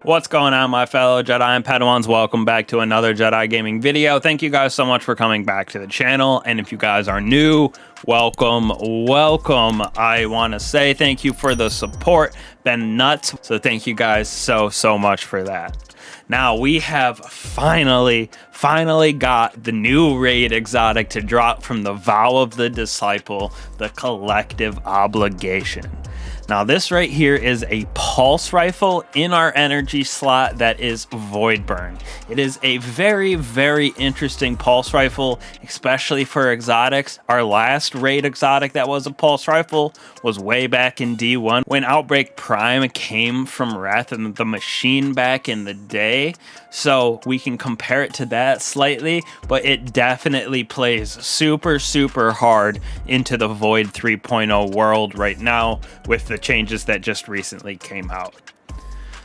What's going on, my fellow Jedi and Padawans? Welcome back to another Jedi gaming video. Thank you guys so much for coming back to the channel, and if you guys are new, welcome. I want to say thank you for the support. Been nuts, so thank you guys so much for that. Now we have finally got the new raid exotic to drop from the Vow of the Disciple, the Collective Obligation. Now this right here is a pulse rifle in our energy slot that is Void Burn. It is a very interesting pulse rifle, especially for exotics. Our last raid exotic that was a pulse rifle was way back in D1 when Outbreak Prime came from Wrath of the Machine back in the day. So we can compare it to that slightly, but it definitely plays super hard into the Void 3.0 world right now with the changes that just recently came out.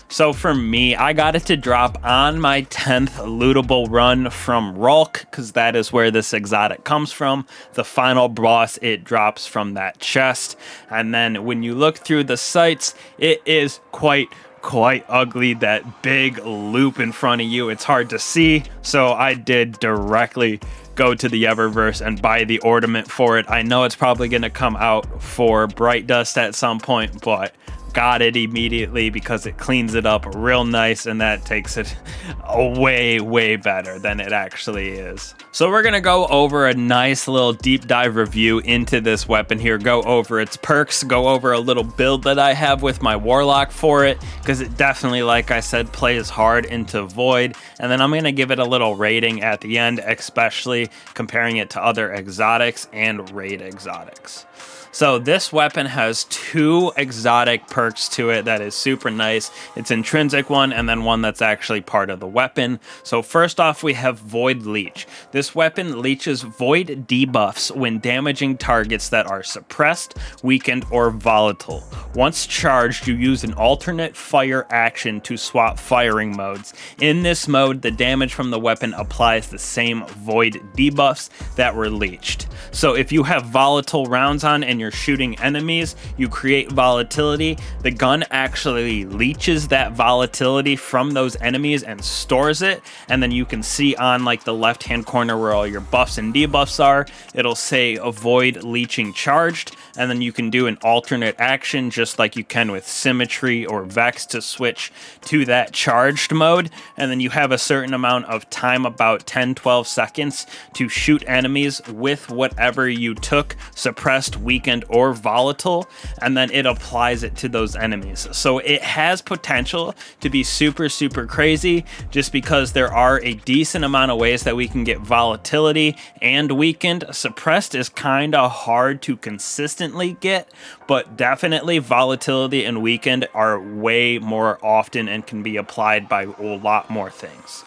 So for me, I got it to drop on my 10th lootable run from Rulk, because that is where this exotic comes from. The final boss, it drops from that chest. And then when you look through the sights, it is quite ugly. That big loop in front of you, it's hard to see. So I did directly go to the Eververse and buy the ornament for it. I know it's probably going to come out for Bright Dust at some point, but got it immediately because it cleans it up real nice, and that takes it way better than it actually is. So we're gonna go over a nice little deep dive review into this weapon here, go over its perks, go over a little build that I have with my Warlock for it, because it definitely, like I said, plays hard into Void, and then I'm gonna give it a little rating at the end, especially comparing it to other exotics and raid exotics. So this weapon has two exotic perks to it that is super nice. It's intrinsic one and then one that's actually part of the weapon. So first off, we have Void Leech. This weapon leeches void debuffs when damaging targets that are suppressed, weakened, or volatile. Once charged, you use an alternate fire action to swap firing modes. In this mode, the damage from the weapon applies the same void debuffs that were leeched. So if you have volatile rounds on and you're shooting enemies, you create volatility. The gun actually leeches that volatility from those enemies and stores it, and then you can see on like the left hand corner where all your buffs and debuffs are, it'll say avoid leeching charged, and then you can do an alternate action just like you can with Symmetry or Vex to switch to that charged mode, and then you have a certain amount of time, about 10-12 seconds, to shoot enemies with whatever you took, suppressed, weakened, or volatile, and then it applies it to those enemies. So it has potential to be super crazy, just because there are a decent amount of ways that we can get volatility and weakened. Suppressed is kind of hard to consistently get, but definitely volatility and weakened are way more often and can be applied by a lot more things.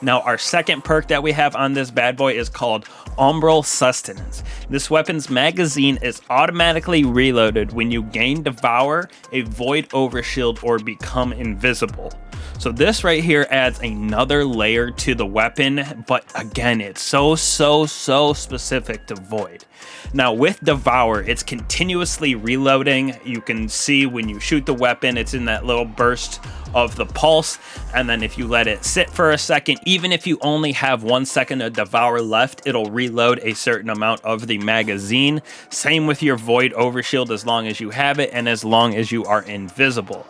Now, our second perk that we have on this bad boy is called Umbral Sustenance. This weapon's magazine is automatically reloaded when you gain Devour, a Void Overshield, or become invisible. So this right here adds another layer to the weapon, but again, it's so specific to Void. Now with Devour, it's continuously reloading. You can see when you shoot the weapon, it's in that little burst of the pulse, and then if you let it sit for a second, even if you only have 1 second of Devour left, it'll reload a certain amount of the magazine. Same with your Void Overshield, as long as you have it and as long as you are invisible.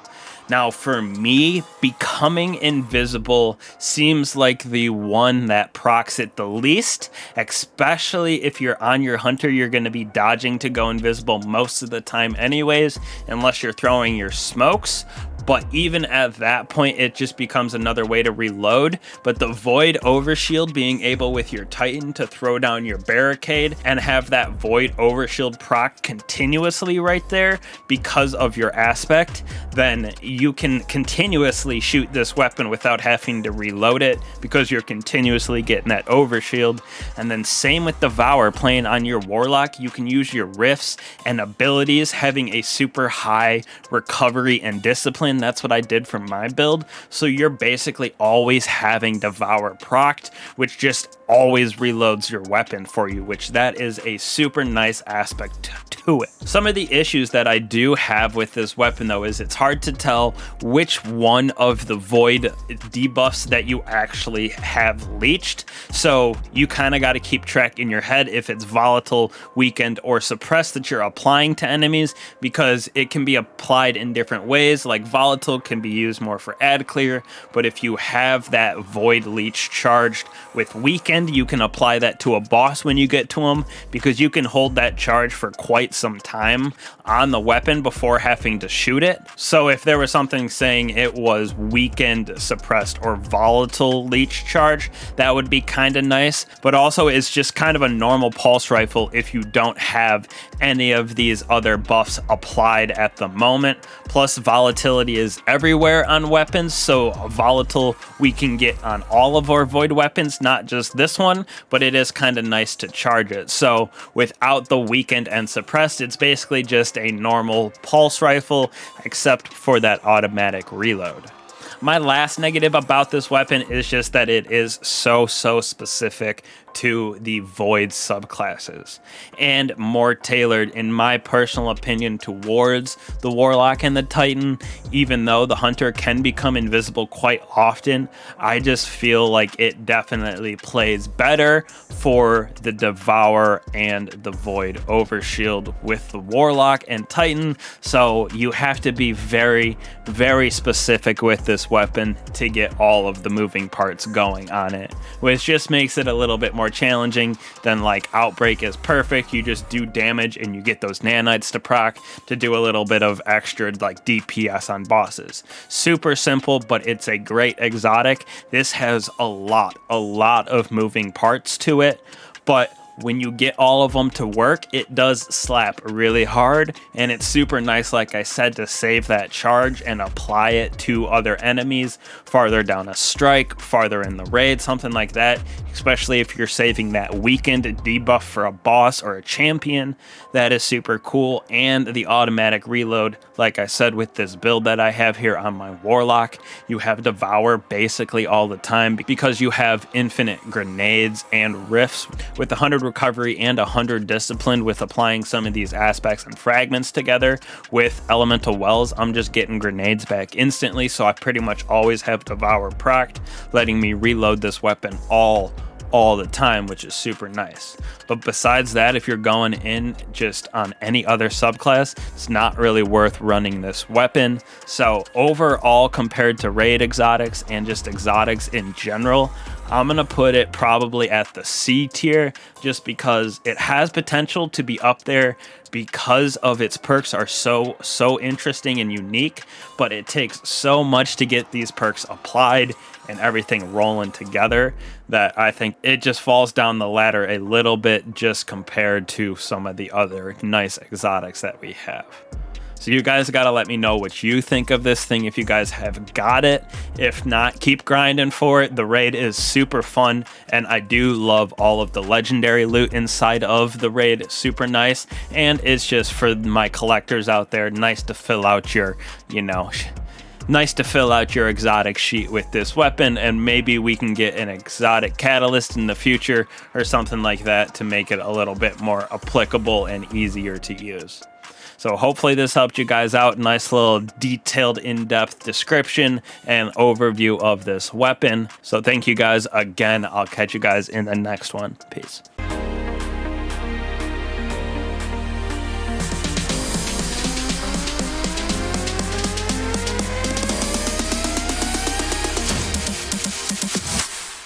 Now for me, becoming invisible seems like the one that procs it the least, especially if you're on your hunter. You're going to be dodging to go invisible most of the time anyways, unless you're throwing your smokes. But even at that point, it just becomes another way to reload. But the Void Overshield, being able with your Titan to throw down your barricade and have that Void Overshield proc continuously right there because of your aspect, then you can continuously shoot this weapon without having to reload it because you're continuously getting that Overshield. And then same with Devour, playing on your Warlock, you can use your Rifts and abilities having a super high recovery and discipline. That's what I did for my build. So you're basically always having Devour procced, which just always reloads your weapon for you, which that is a super nice aspect to it. Some of the issues that I do have with this weapon though is it's hard to tell tell which one of the void debuffs that you actually have leeched. So you kind of got to keep track in your head if it's volatile, weakened, or suppressed that you're applying to enemies, because it can be applied in different ways. Like volatile can be used more for ad clear, but if you have that void leech charged with weakened, you can apply that to a boss when you get to him, because you can hold that charge for quite some time on the weapon before having to shoot it. So if there was something saying it was weakened, suppressed, or volatile leech charge, that would be kind of nice. But also it's just kind of a normal pulse rifle if you don't have any of these other buffs applied at the moment. Plus volatility is everywhere on weapons, so volatile we can get on all of our void weapons, not just this one, but it is kind of nice to charge it. So without the weakened and suppressed, it's basically just a normal pulse rifle, except for that automatic reload. My last negative about this weapon is just that it is so specific to the void subclasses, and more tailored, in my personal opinion, towards the warlock and the titan. Even though the hunter can become invisible quite often, I just feel like it definitely plays better for the devour and the void overshield with the warlock and titan. So you have to be very specific with this weapon to get all of the moving parts going on it, which just makes it a little bit more challenging than like Outbreak is perfect. You just do damage and you get those nanites to proc to do a little bit of extra like DPS on bosses. Super simple, but it's a great exotic. This has a lot of moving parts to it, but when you get all of them to work, it does slap really hard, and it's super nice, like I said, to save that charge and apply it to other enemies farther down a strike, farther in the raid, something like that, especially if you're saving that weakened debuff for a boss or a champion. That is super cool. And the automatic reload, like I said, with this build that I have here on my warlock, you have devour basically all the time because you have infinite grenades and rifts with 100 recovery and 100 discipline. With applying some of these aspects and fragments together with elemental wells, I'm just getting grenades back instantly, so I pretty much always have devour procced, letting me reload this weapon all the time, which is super nice. But besides that, if you're going in just on any other subclass, it's not really worth running this weapon. So overall, compared to raid exotics and just exotics in general, I'm gonna put it probably at the C tier, just because it has potential to be up there because of its perks are so interesting and unique, but it takes so much to get these perks applied and everything rolling together that I think it just falls down the ladder a little bit just compared to some of the other nice exotics that we have. So you guys got to let me know what you think of this thing if you guys have got it. If not, keep grinding for it. The raid is super fun, and I do love all of the legendary loot inside of the raid. Super nice, and it's just for my collectors out there, nice to fill out your, nice to fill out your exotic sheet with this weapon, and maybe we can get an exotic catalyst in the future or something like that to make it a little bit more applicable and easier to use. So hopefully this helped you guys out. Nice little detailed in-depth description and overview of this weapon. So thank you guys again. I'll catch you guys in the next one. Peace.